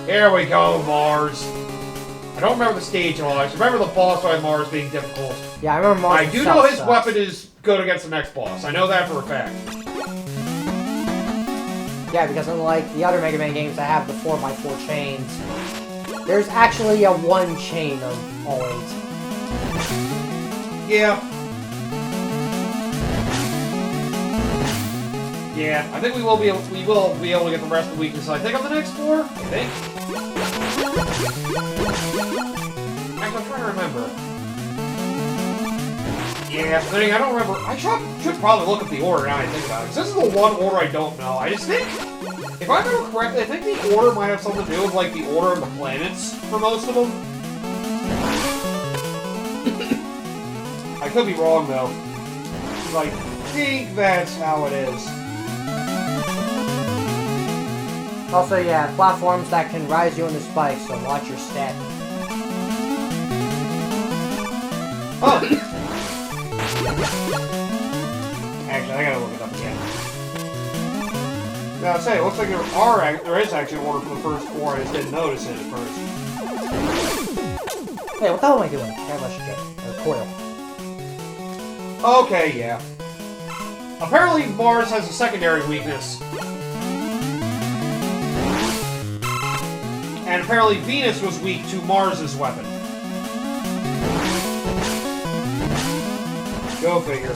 Here we go, Mars. I don't remember the stage at all. I just remember the boss fight Mars being difficult. Yeah, I remember Mars. I do know his weapon is good against the next boss. I know that for a fact. Yeah, because unlike the other Mega Man games that have the 4x4 chains, there's actually a 1 chain of all 8. Yeah. Yeah, I think we will be able to get the rest of the weakness. I think on the next floor. I think. Actually, I'm trying to remember. Yeah, I don't remember. I should probably look up the order now that I think about it. Because this is the one order I don't know. I just think, if I remember correctly, I think the order might have something to do with like the order of the planets for most of them. I could be wrong though. I think that's how it is. Also, yeah, platforms that can rise you into spikes, so watch your step. Oh! Actually, I gotta look it up again. Now, I'd say, it looks like there is actually an order for the first 4, I just didn't notice it at first. Hey, what the hell am I doing? Airbrush jet. Or coil. Okay, yeah. Apparently, Mars has a secondary weakness. And apparently Venus was weak to Mars's weapon. Go figure.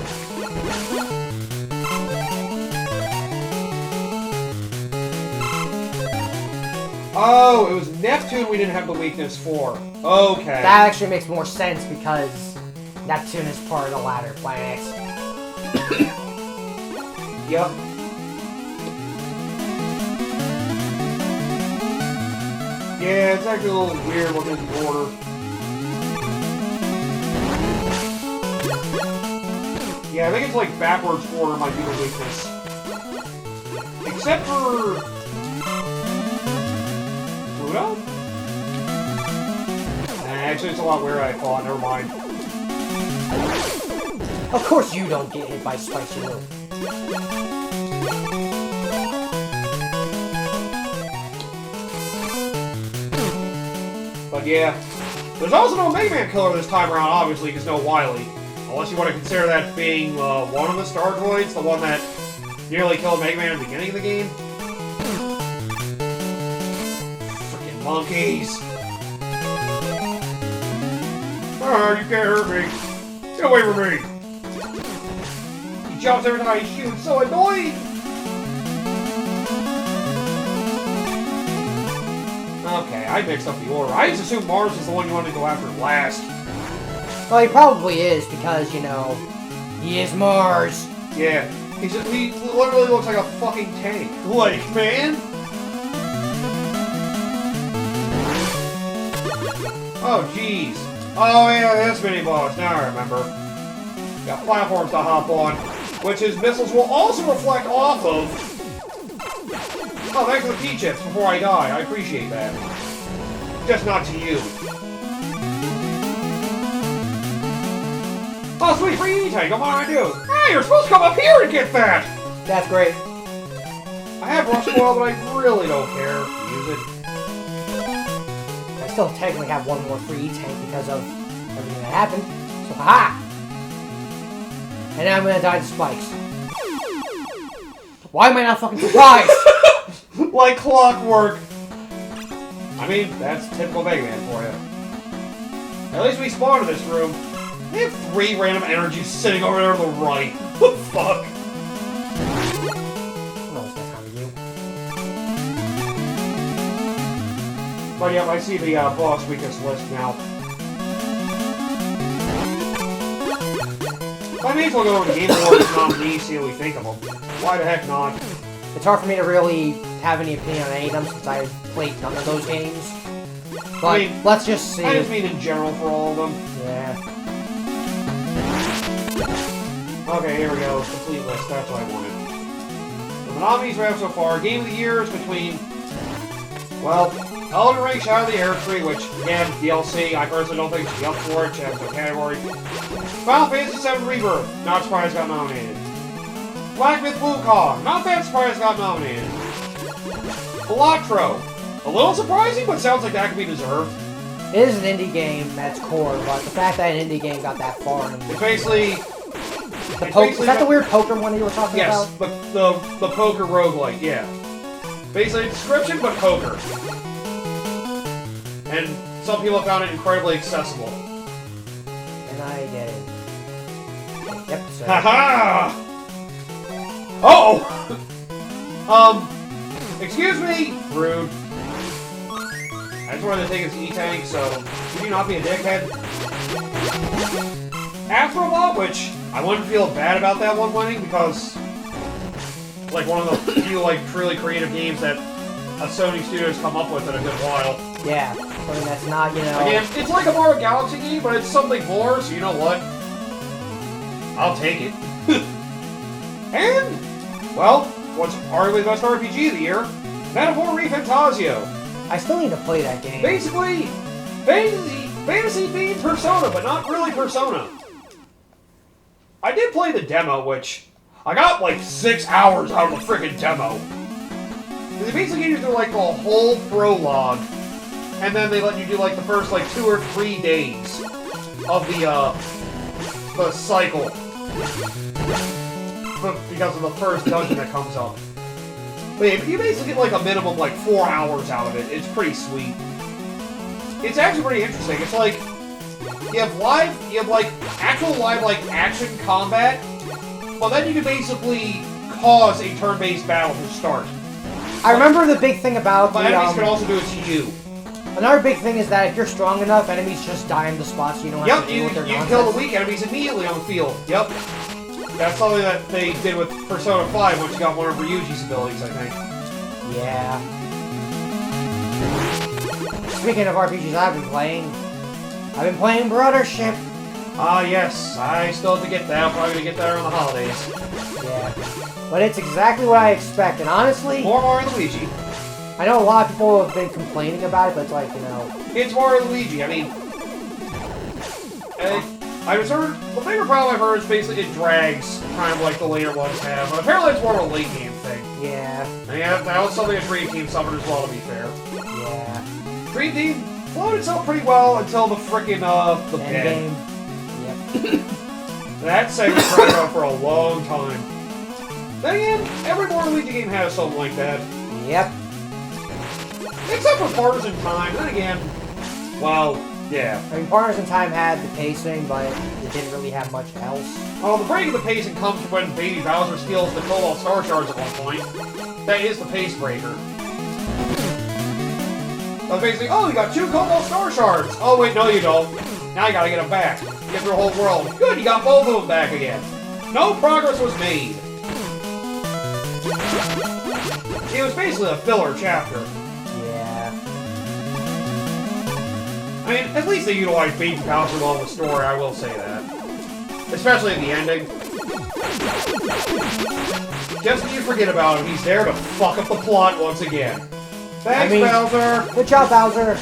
Oh, it was Neptune we didn't have the weakness for. Okay. That actually makes more sense because Neptune is part of the latter planets. Yep. Yeah, it's actually a little weird looking at the order. Yeah, I think it's like backwards order might be the weakness. Except for... Pluto? Actually, it's a lot weirder than I thought. Never mind. Of course you don't get hit by spikes, you will. But yeah, there's also no Mega Man killer this time around, obviously, because no Wily. Unless you want to consider that being one of the Stardroids, the one that nearly killed Mega Man at the beginning of the game. Freaking monkeys! Oh, you can't hurt me! Get away from me! He jumps every time I shoot, it's so annoying! Okay, I mixed up the order. I just assumed Mars was the one you wanted to go after last. Well, he probably is, because, you know, he is Mars. Yeah, he literally looks like a fucking tank. Like, man! Oh, jeez. Oh, yeah, this mini-boss. Now I remember. Got platforms to hop on, which his missiles will also reflect off of. Oh, thanks for the P-chips before I die. I appreciate that. Just not to you. Oh, sweet, free E-tank. What am I gonna do? Hey, you're supposed to come up here and get that! That's great. I have Rush Coil, but I really don't care to use it. I still technically have one more free E-tank because of everything that happened. So, haha! And now I'm gonna die to spikes. Why am I not fucking surprised? Like clockwork! I mean, that's typical Mega Man for you. At least we spawned in this room. They have 3 random energies sitting over there on the right. What the fuck? No, it's that time of you. But yeah, I see the boss weakness list now. I may as well go over the Game Awards nominees, see what we think of them. Why the heck not? It's hard for me to really have any opinion on any of them since I've played none of those games. But I mean, let's just see. I just mean in general for all of them. Yeah. Okay, here we go. Complete list. That's what I wanted. So the nominees we have so far. Game of the Year is between, well, Elden Ring, Shadow of the Air Tree, which, again, DLC. I personally don't think it should be up for it. Should have its own category. Final Fantasy VII Rebirth. Not surprised got nominated. Black Myth Wukong. Not that surprised got nominated. Electro. A little surprising, but sounds like that could be deserved. It is an indie game at its core, but the fact that an indie game got that far... It's basically... Is that the weird poker one that you were talking about? Yes, the poker roguelike, yeah. Basically a description, but poker. And some people found it incredibly accessible. And I get it. Yep, so... Haha! Oh! Excuse me! Rude. I just wanted to take his E-Tank, so could you not be a dickhead? Astrobot, which I wouldn't feel bad about that one winning because like one of the few like truly creative games that a Sony studio's come up with in a good while. Yeah, something that's not, you know... Again, it's like a Mario Galaxy game, but it's something more, so you know what? I'll take it. And, well, what's arguably the best RPG of the year? Metaphor Refantasio. I still need to play that game. Basically, fantasy themed Persona, but not really Persona. I did play the demo, which I got like 6 hours out of the freaking demo. They basically get you through like the whole prologue, and then they let you do like the first like 2 or 3 days of the cycle. Because of the first dungeon that comes up. But yeah, you basically get like a minimum like 4 hours out of it. It's pretty sweet. It's actually pretty interesting. It's like you have like actual live like action combat, but then you can basically cause a turn-based battle to start. I remember the big thing about but enemies can also do it to you. Another big thing is that if you're strong enough, enemies just die in the spots so you don't have to deal with their nonsense. You kill the weak enemies immediately on the field. Yep. That's something that they did with Persona 5 once you got one of Ryuji's abilities, I think. Yeah. Speaking of RPGs I've been playing Brothership. Ah, yes. I still have to get that. I'm probably going to get that around the holidays. Yeah. But it's exactly what I expect, and honestly... More Mario and Luigi. I know a lot of people have been complaining about it, but it's like, you know... It's Mario and Luigi. I mean... I've heard... The bigger problem I've heard is basically it drags, kind of like the later ones have, but apparently it's more of a late game thing. Yeah. And yeah, that was something a Dream Team suffered as well, to be fair. Yeah. Dream Team flowed itself pretty well until the frickin', the bed. Yep. That segment dragged on for a long time. Then again, every Mario Luigi game has something like that. Yep. Except for Partners in Time. Then again, well, yeah. I mean, Partners in Time had the pacing, but it didn't really have much else. Well, the break of the pacing comes when Baby Bowser steals the Cobalt Star Shards at one point. That is the pace breaker. So basically, oh, you got 2 Cobalt Star Shards! Oh, wait, no you don't. Now you gotta get them back. Get through the whole world. Good, you got both of them back again. No progress was made. It was basically a filler chapter. Yeah. I mean, at least they utilized Baby Bowser well in the story, I will say that. Especially in the ending. Just when you forget about him, he's there to fuck up the plot once again. Thanks, Bowser! Good job, Bowser!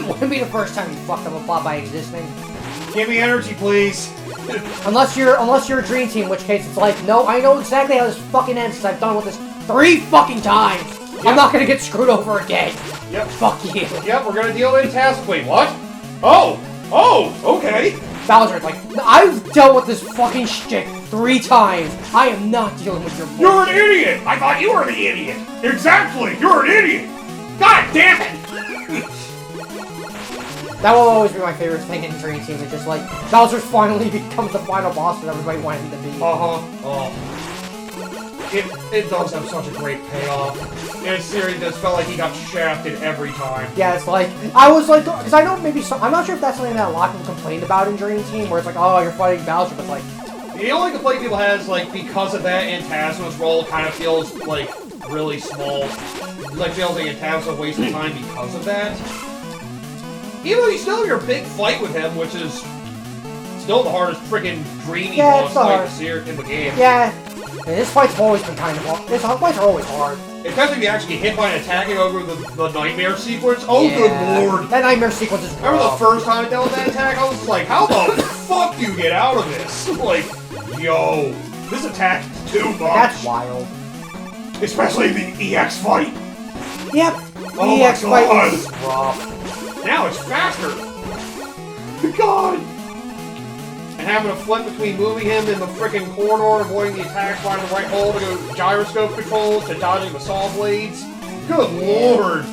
Wouldn't be the first time you fucked up a plot by existing. Give me energy, please! unless you're a Dream Team, in which case it's like, no, I know exactly how this fucking ends because I've done with this 3 fucking times! Yep. I'm not gonna get screwed over again! Yep. Fuck you! Yep, we're gonna deal with task. Wait, what? Oh! Oh! Okay! Bowser's like, I've dealt with this fucking shit 3 times. I am not dealing with your bullshit. You're an idiot! I thought you were the idiot! Exactly! You're an idiot! God damn it! That will always be my favorite thing in Dream Team. It's just like, Bowser finally becomes the final boss that everybody wanted him to be. Uh-huh. Oh. It does have such a great payoff. And it's serious, just felt like he got shafted every time. Yeah, it's like, I was like, because I know maybe I'm not sure if that's something that a lot of people complained about in Dream Team, where it's like, oh, you're fighting Bowser, but like... The only complaint people have is, like, because of that, Antasma's role kind of feels, like, really small. Like, feels like Antasma wasted time because of that. Even though you still have your big fight with him, which is still the hardest freaking dreamy boss fight in the game. Yeah. And this fight's always been kind of hard. His fights are always hard. Especially if you actually get hit by an attack and over the nightmare sequence. Oh, yeah. Good lord. That nightmare sequence is rough. Remember the first time I dealt with that attack? I was like, how the fuck do you get out of this? Like, yo, this attack is too much. That's wild. Especially the EX fight. Yep. Oh EX my fight God. was rough. Now it's faster! God! And having to flip between moving him in the frickin' corridor, avoiding the attacks, finding the right hole to go gyroscope controls, to dodging the saw blades. Good lord!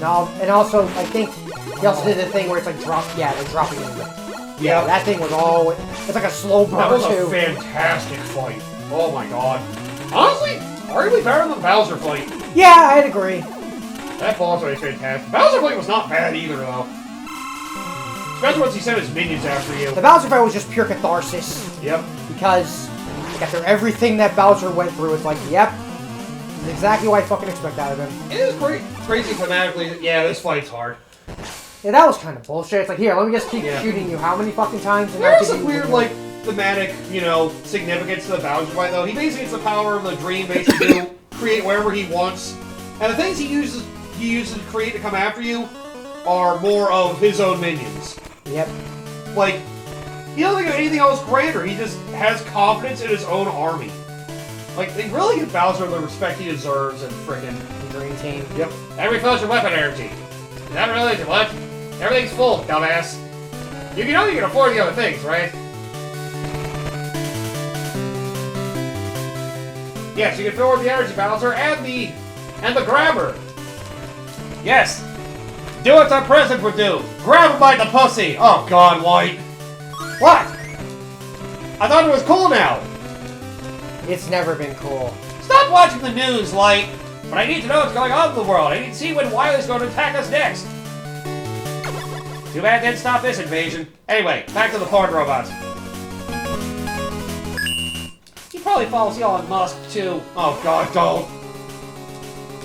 No, and also, I think he also did the thing where it's like they're dropping in the... Yeah, that thing was all... It's like a slow burn, That was too. a fantastic fight. Oh my god. Honestly, arguably better than the Bowser fight. Yeah, I'd agree. That boss fight is fantastic. Bowser fight was not bad either, though. Especially once he sent his minions after you. The Bowser fight was just pure catharsis. Yep. Because like, after everything that Bowser went through, it's like, yep, this is exactly what I fucking expect out of him. It is crazy thematically. Yeah, this fight's hard. Yeah, that was kind of bullshit. It's like, here, let me just keep shooting you how many fucking times? And There's some weird, like, thematic, you know, significance to the Bowser fight, though. He basically gets the power of the dream, basically, to create wherever he wants. And the things he uses to create to come after you are more of his own minions. Yep. Like, he doesn't think of anything else grander. He just has confidence in his own army. Like, they really give Bowser the respect he deserves and frickin' Dream Team. Yep. That refills your weapon energy. Is that really what? Everything's full, dumbass. You know you can afford the other things, right? Yes, you can fill with the energy, Bowser, and the grabber. Yes. Do what the president would do. Grab him by the pussy. Oh God, White. What? I thought it was cool now. It's never been cool. Stop watching the news, Light. But I need to know what's going on in the world. I need to see when Wily's going to attack us next. Too bad it didn't stop this invasion. Anyway, back to the porn robots. He probably follows Elon Musk, too. Oh God, don't.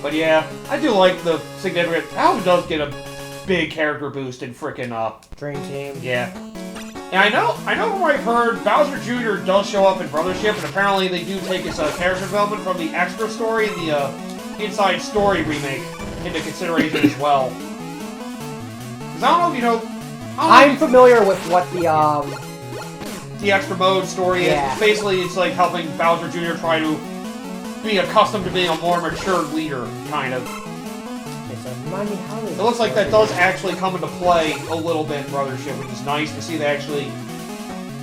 But yeah, I do like the significant... Bowser does get a big character boost in frickin' Dream Team. Yeah. And I know from what I've heard, Bowser Jr. does show up in Brothership, and apparently they do take his character development from the extra story and the Inside Story remake into consideration as well. Because I don't know if you know... I'm familiar with what the extra mode story is. Basically, it's like helping Bowser Jr. try to be accustomed to being a more mature leader, kind of. Okay, so remind me how It looks like that does actually come into play a little bit in Brothership, which is nice to see they actually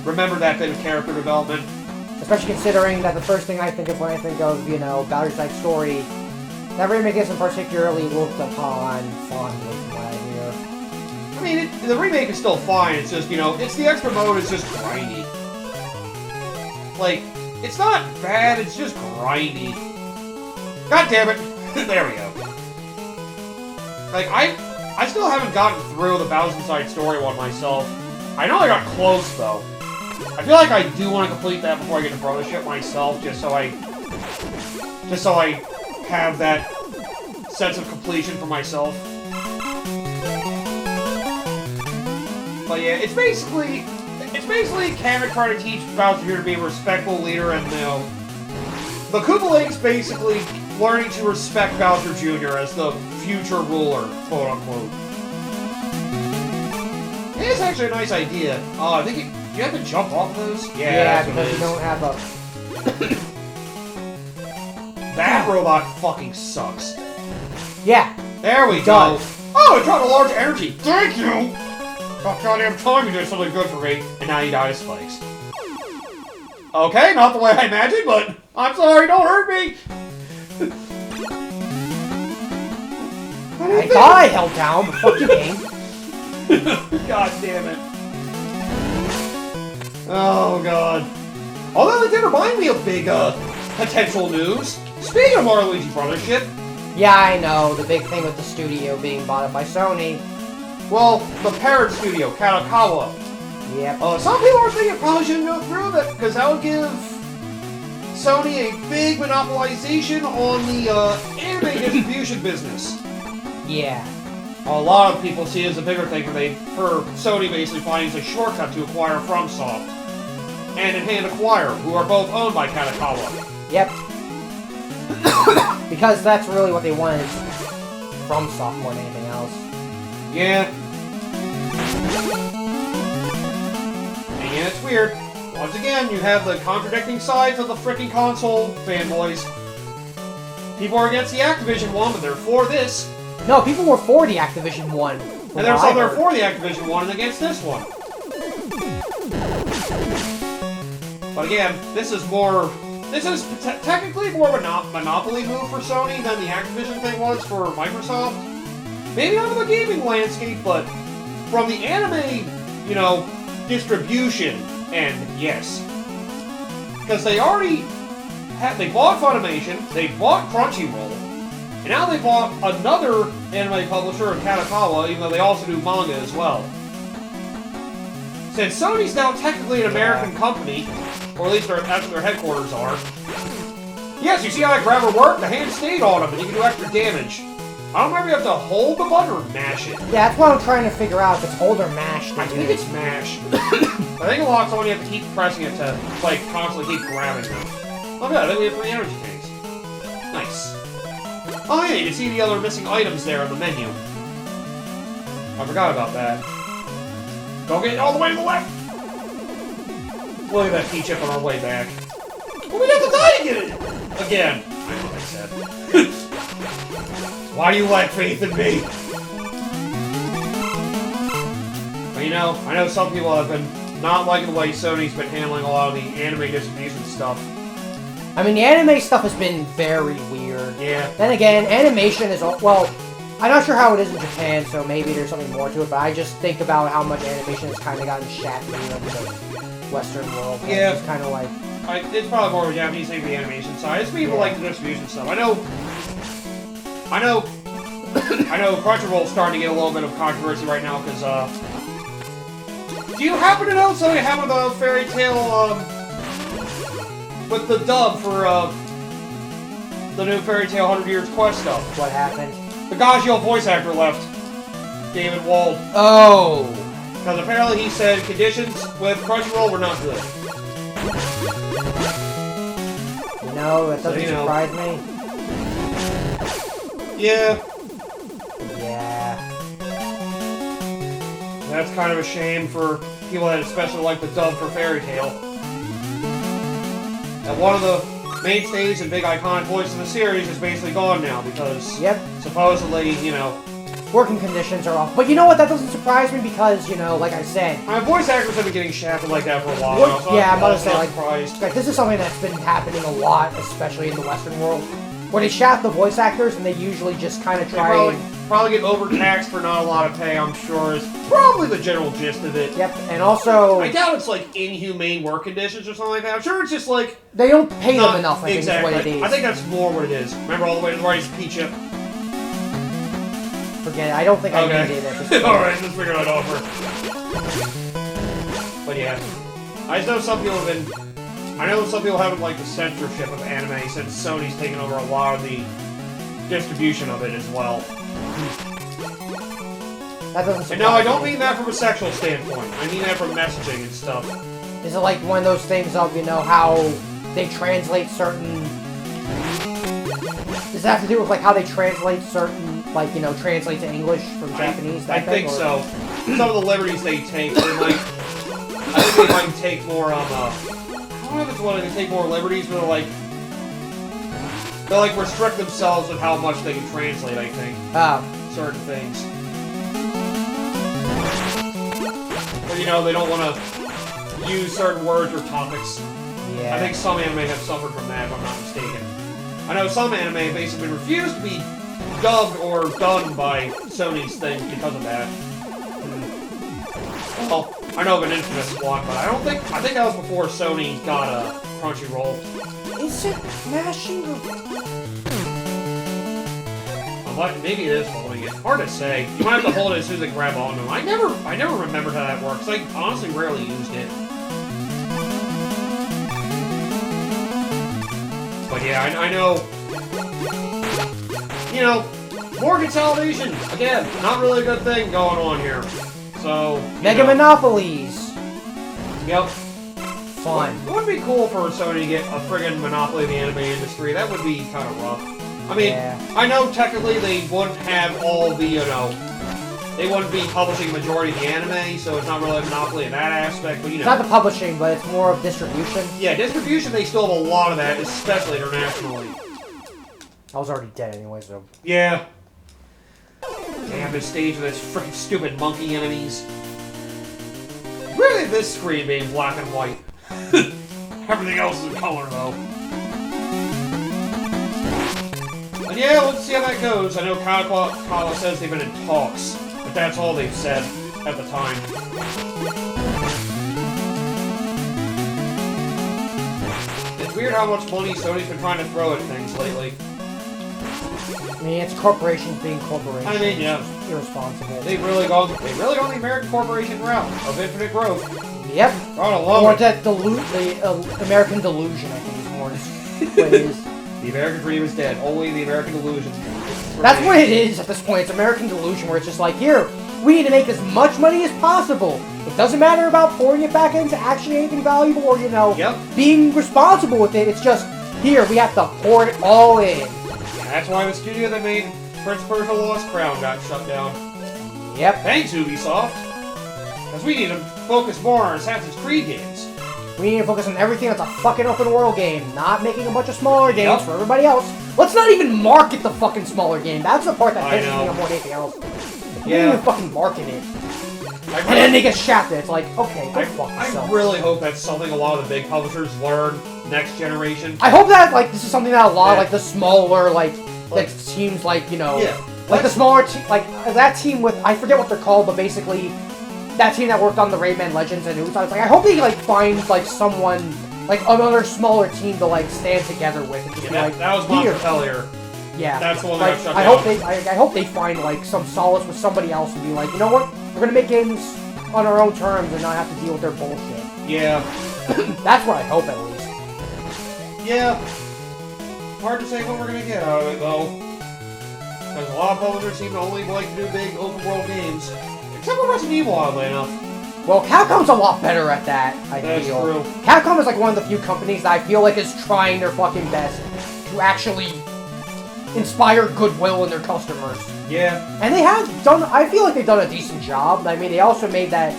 remember that bit of character development. Especially considering that the first thing I think of when I think of, you know, Bowser's Side Story, that remake isn't particularly looked upon fondly from what I hear. I mean, the remake is still fine, it's just, you know, it's the extra mode is just grindy. Like, it's not bad, it's just grindy. God damn it! There we go. Like, I still haven't gotten through the Bowser's Side Story one myself. I know I got close, though. I feel like I do want to complete that before I get to Brothership myself, just so I have that sense of completion for myself. But yeah, it's basically Kamek trying to teach Bowser Jr. to be a respectful leader, and, you know, the Koopa Lake's basically learning to respect Bowser Jr. as the future ruler, quote unquote. It's actually a nice idea. Oh, I think you have to jump off those? Yeah, because you don't have a... That robot fucking sucks. Yeah. There we go. Oh, it dropped a large energy. Thank you! About goddamn time you did something good for me, and now you die to spikes. Okay, not the way I imagined, but I'm sorry, don't hurt me! I thought I held down, but fuck you, game. God damn it. Oh, God. Although it did remind me of big, potential news. Speaking of Mario Luigi Brothership... Yeah, I know. The big thing with the studio being bought up by Sony. Well, the parent studio, Kadokawa. Yep. Some people are thinking it probably shouldn't go through that, because that would give Sony a big monopolization on the anime distribution business. Yeah. A lot of people see it as a bigger thing for Sony basically finding a shortcut to acquire FromSoft and in-hand Acquire, who are both owned by Kadokawa. Yep. Because that's really what they wanted from Soft more than anything else. Yeah. And yeah, it's weird. Once again, you have the contradicting sides of the freaking console fanboys. People are against the Activision one, but they're for this. No, people were for the Activision one. And there's some that are for the Activision one and against this one. But again, this is technically more of a monopoly move for Sony than the Activision thing was for Microsoft. Maybe not in the gaming landscape, but from the anime, you know, distribution end, yes. Because they already they bought Funimation, they bought Crunchyroll, and now they bought another anime publisher in Katakawa, even though they also do manga as well. Since Sony's now technically an American company, or at least that's where their headquarters are. Yes, you see how that grabber worked? The hand stayed on him, and you can do extra damage. I don't remember if you have to hold the button or mash it. Yeah, that's what I'm trying to figure out, if it's hold or mash. I think it's mash. I think a lot of times you have to keep pressing it to, like, constantly keep grabbing them. Oh good, I think we have 3 energy tanks. Nice. Oh yeah, you can see the other missing items there on the menu. I forgot about that. Go get it all the way to the left! Look at that P-chip on our way back. Well, we have to die to get it! Again. I know what I said. Why do you lack faith in me? But you know, I know some people have been not liking the way Sony's been handling a lot of the anime distribution stuff. I mean, the anime stuff has been very weird. Yeah. Then again, animation is, well, I'm not sure how it is in Japan, so maybe there's something more to it, but I just think about how much animation has kind of gotten shafted in the Western world. Yeah. It's kind of like... it's probably more of a Japanese thing for the animation side. It's people like the distribution stuff. I know Crunchyroll's starting to get a little bit of controversy right now, because, do you happen to know something happened with the Fairy Tail, with the dub for, the new Fairy Tail 100 Years Quest stuff? What happened? The Gagio voice actor left. David Wald. Oh! Because apparently he said conditions with Crunchyroll were not good. No, that doesn't surprise me. Yeah. Yeah. That's kind of a shame for people that especially like the dub for Fairy Tail. And one of the mainstays and big iconic voices of the series is basically gone now because supposedly, you know... working conditions are off. But you know what? That doesn't surprise me because, you know, like I said... voice actors have been getting shafted like that for a while now, so yeah, I'm about to say, like, this is something that's been happening a lot, especially in the Western world, where they shaft the voice actors and they usually just kind of try probably get overtaxed for not a lot of pay, I'm sure, is probably the general gist of it. Yep, and also... I doubt it's, like, inhumane work conditions or something like that. I'm sure it's just, like... they don't pay them enough, I think is what it is. I think that's more what it is. Remember all the way to the right is P-chip. Forget it. I don't think I need it at this point. Alright, let's figure that out first. But yeah. I just know some people have been... I know some people haven't liked the censorship of anime since Sony's taken over a lot of the distribution of it as well. That doesn't surprise me. And no, I don't mean that from a sexual standpoint. I mean that from messaging and stuff. Is it like one of those things of, you know, how they translate certain... Does that have to do with, like, how they translate certain, like, you know, translate to English from Japanese? I think so. Some of the liberties they take, I think they might take more, I don't know if it's one they take more liberties, but they'll restrict themselves with how much they can translate, I think. Certain things. But, you know, they don't want to use certain words or topics. Yeah. I think some anime have suffered from that, if I'm not mistaken. I know some anime basically refused to be dubbed or done by Sony's thing because of that. Well, I know of an infamous one, but I think that was before Sony got a Crunchyroll. Is it mashing or... Maybe it is holding it. Hard to say. You might have to hold it as soon as they grab onto them. I never remembered how that works. I honestly rarely used it. But yeah, I know... You know, more consolidation! Again, not really a good thing going on here. So... Mega monopolies! Yep. Fun. It would be cool for Sony to get a friggin' monopoly of the anime industry. That would be kind of rough. I mean, I know technically they wouldn't have all the, you know... They wouldn't be publishing the majority of the anime, so it's not really a monopoly in that aspect, but you know... It's not the publishing, but it's more of distribution. Yeah, distribution, they still have a lot of that, especially internationally. I was already dead anyway, so... Yeah. Damn, this stage with its freaking stupid monkey enemies. Really, this screen being black and white. Everything else is in color, though. And yeah, let's see how that goes. I know Kala says they've been in talks, but that's all they've said at the time. It's weird how much money Sony's been trying to throw at things lately. I mean, it's corporations being corporations. I mean, yeah. It's irresponsible. They've really gone the American corporation route of infinite growth. Yep. Gotta love Or it. that the American delusion, I think is more what it is. The American dream is dead. Only the American delusion. That's what it is at this point. It's American delusion where it's just like, here, we need to make as much money as possible. It doesn't matter about pouring it back into actually anything valuable or, you know, being responsible with it. It's just, here, we have to pour it all in. That's why the studio that made Prince Persia Lost Crown got shut down. Yep. Thanks, Ubisoft. Because we need to focus more on Assassin's Creed games. We need to focus on everything that's a fucking open world game, not making a bunch of smaller games for everybody else. Let's not even market the fucking smaller game. That's the part that pisses me off more than anything else. They don't even fucking market it. And then they get shafted. It's like, okay, go fuck yourself. I really hope that's something a lot of the big publishers learn next generation. I hope that, like, this is something that a lot of, like, the smaller, like teams, like, you know, like the smaller team, like, that team with, I forget what they're called, but basically, that team that worked on the Rayman Legends and Ubisoft, like, I hope they, like, find, like, someone, like, another smaller team to, like, stand together with. And just be like, that was Montpellier. Yeah. That's the one like, that got shut down. I hope they find, like, some solace with somebody else and be like, you know what? We're gonna make games on our own terms and not have to deal with their bullshit. Yeah. That's what I hope, at least. Yeah. Hard to say what we're gonna get out of it, though. Because a lot of publishers seem to only like to do big open-world games. Except for Resident Evil, oddly enough. Well, Capcom's a lot better at that, I feel. True. Capcom is like one of the few companies that I feel like is trying their fucking best to actually inspire goodwill in their customers. Yeah. And they have done, I feel like they've done a decent job. I mean, they also made that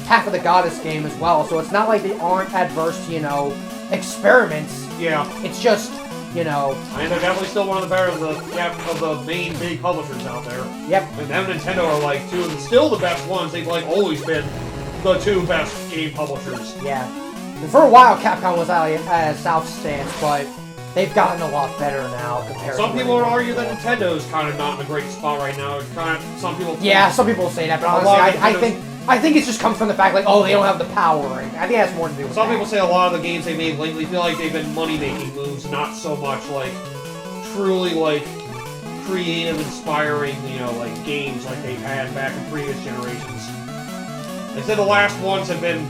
Path of the Goddess game as well, so it's not like they aren't adverse to, you know, experiments. Yeah. It's just, you know... I mean, they're definitely still one of the better of the main big publishers out there. Yep. And them and Nintendo are like still the best ones. They've like always been the two best game publishers. Yeah. And for a while, Capcom was at a south stance, but they've gotten a lot better now compared Some to... people would argue that Nintendo's kind of not in a great spot right now. Some people... Yeah, some people say that, but honestly, I think it just comes from the fact, like, oh, they don't have the power. And I think it has more to do with Some that. people say a lot of the games they made lately feel like they've been money-making moves, not so much, like, truly, like, creative, inspiring, you know, like, games like they've had back in previous generations. They said the last ones have been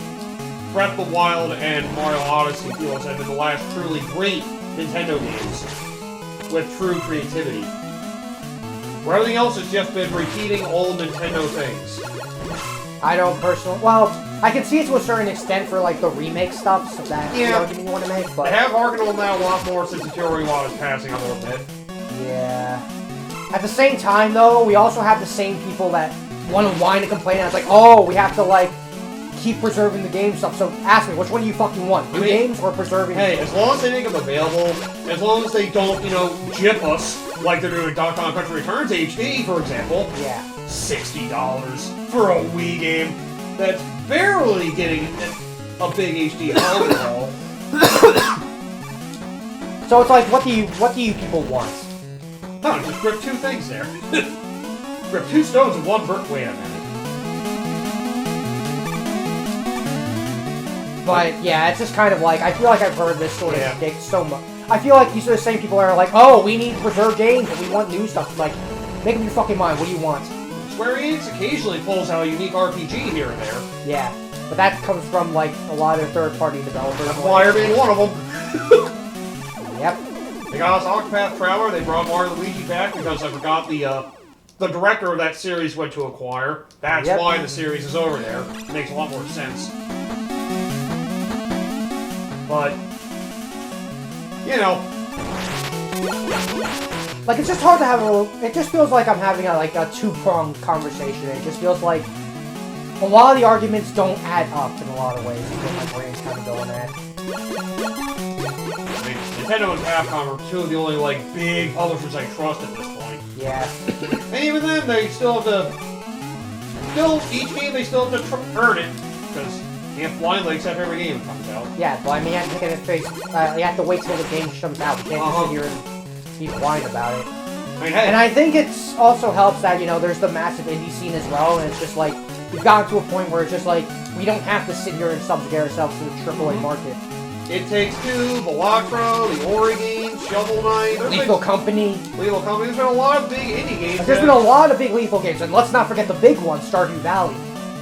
Breath of the Wild and Mario Odyssey feels have been the last truly great Nintendo games with true creativity. Where everything else has just been repeating old Nintendo things. I don't personally... Well, I can see it to a certain extent for, like, the remake stuff, so that's the argument you want to make, but... They have argued on that a lot more since the Teori is passing a little bit. Yeah. At the same time, though, we also have the same people that want to whine and complain, and it's like, oh, we have to, like, keep preserving the game stuff, so ask me, which one do you fucking want? New games or preserving... Hey, as long as they make them available, as long as they don't, you know, jip us, like they're doing Donkey Kong Country Returns HD, for example. Yeah. $60 for a Wii game that's barely getting a big HD overall. So it's like, what do you people want? No, just grip two things there. Grip two stones with one brick. Wait a minute. But yeah, it's just kind of like, I feel like I've heard this sort of shtick so much. I feel like these are the same people that are like, oh, we need to preserve games and we want new stuff. Like, make up your fucking mind. What do you want? Square Enix occasionally pulls out a unique RPG here and there. Yeah, but that comes from, like, a lot of third-party developers. Acquire being one of them. Yep. They got us Octopath Traveler, they brought Mario and Luigi back because I forgot the director of that series went to Acquire. That's why the series is over there. It makes a lot more sense. But, you know... Like, it's just hard to have it just feels like I'm having a two-pronged conversation. It just feels like a lot of the arguments don't add up in a lot of ways. Is what my brain's kind of going at. I mean, Nintendo and Capcom are two of the only, like, big publishers I trust at this point. Yeah. And even then, they still have to... each game they still have to earn it, because you can't blindly accept every game that comes out. Yeah, but I mean, you have to take it in face. You have to wait till the game comes out. You can't just sit here and be blind about it. I mean, hey. And I think it's also helps that, you know, there's the massive indie scene as well, and it's just like, we've gotten to a point where it's just like, we don't have to sit here and subjugate ourselves to the AAA market. It Takes Two, Velocro, the Ori games, Shovel Knight. Lethal Company. Lethal Company. There's been a lot of big indie games. There's been a lot of big Lethal games, and let's not forget the big one, Stardew Valley.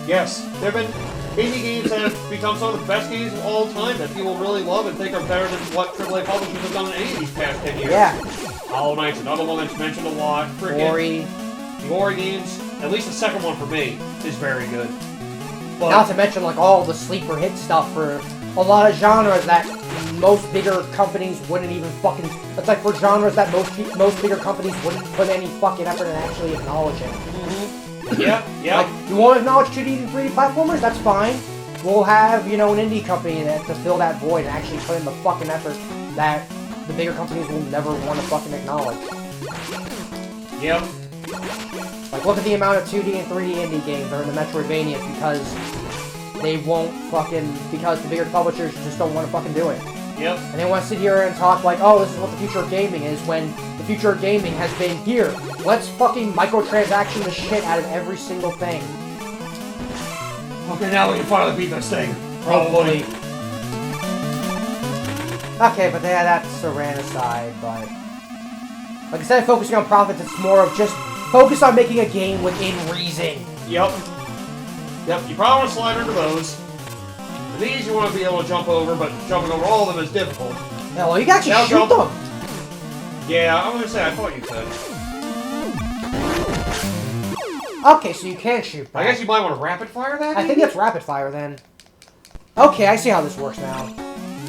Yes, there have been indie games that have become some of the best games of all time that people really love and think are better than what AAA publishers have done in any of these past 10 years. Yeah. Hollow Knight's another one that's mentioned a lot. Ori. The Ori games, at least the second one for me, is very good. But not to mention, like, all the sleeper hit stuff for a lot of genres that most bigger companies wouldn't even fucking... It's like for genres that most bigger companies wouldn't put any fucking effort in actually acknowledging. Mm-hmm. Yeah. Like, you want to acknowledge 2D and 3D platformers? That's fine. We'll have, you know, an indie company to fill that void and actually put in the fucking effort that the bigger companies will never want to fucking acknowledge. Yep. Like, look at the amount of 2D and 3D indie games that are in the Metroidvanias because they won't fucking... because the bigger publishers just don't want to fucking do it. Yep. And they want to sit here and talk like, oh, this is what the future of gaming is, when the future of gaming has been here. Let's fucking microtransaction the shit out of every single thing. Okay, now we can finally beat this thing. Probably. Okay, but yeah, that's a rant aside, but... Like, instead of focusing on profits, it's more of just focus on making a game within reason. Yep. Yep, you probably want to slide under those. And these you want to be able to jump over, but jumping over all of them is difficult. Yeah, well, you can actually shoot them. Yeah, I'm gonna say I thought you could. Okay, so you can shoot back. I guess you might want to rapid fire that? I think it's rapid fire then. Okay, I see how this works now.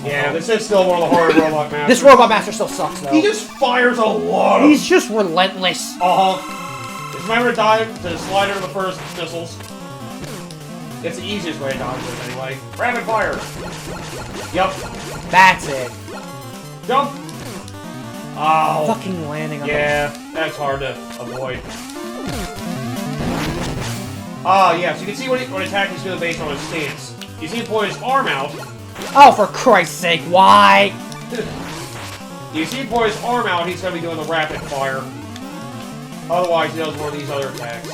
Yeah, this is still one of the hard Robot Masters. This Robot Master still sucks, though. He just fires a lot of... He's just relentless. Just remember to slide under the first missiles. It's the easiest way to dodge this anyway. Rapid fire! Yep. That's it. Jump! Oh. Fucking landing on that's hard to avoid. Ah, yeah, so you can see what attack he's doing based on his stance. You see him point his arm out. Oh, for Christ's sake, why? You see him point his arm out, he's going to be doing the rapid fire. Otherwise, he does one of these other attacks.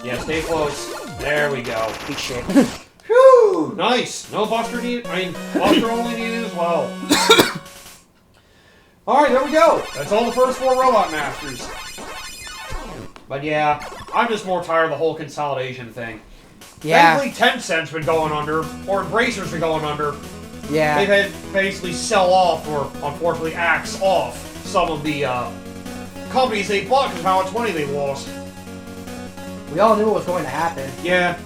Yeah, stay close. There we go. Big shit. Whew! Nice! No Buster needed. I mean, Buster only needed as well. Alright, there we go. That's all the first 4 Robot Masters. But yeah, I'm just more tired of the whole consolidation thing. Yeah. Thankfully, Tencent's been going under, or Embracer's been going under. Yeah. They've had to basically sell off, or unfortunately axe off, some of the companies they bought because of how much money they lost. We all knew what was going to happen. Yeah.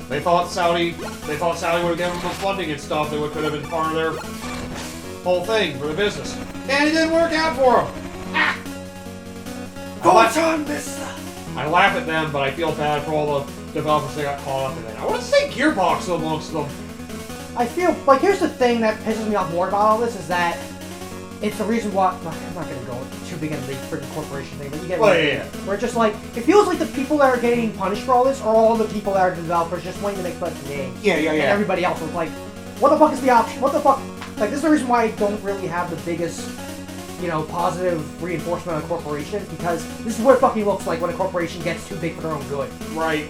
They thought Saudi would have given them the funding and stuff. They could have been part of their whole thing for the business. And it didn't work out for them. Ah! I laugh at them, but I feel bad for all the developers that got caught up in it. I want to say Gearbox amongst them. I feel like here's the thing that pisses me off more about all this is that it's the reason why I'm not gonna go too big into the freaking corporation thing, but you get what I mean. Where it's just like it feels like the people that are getting punished for all this are all the people that are developers just wanting to make fun of games. Yeah. And everybody else was like, what the fuck is the option? What the fuck? Like this is the reason why I don't really have the biggest, you know, positive reinforcement on corporations because this is what it fucking looks like when a corporation gets too big for their own good. Right.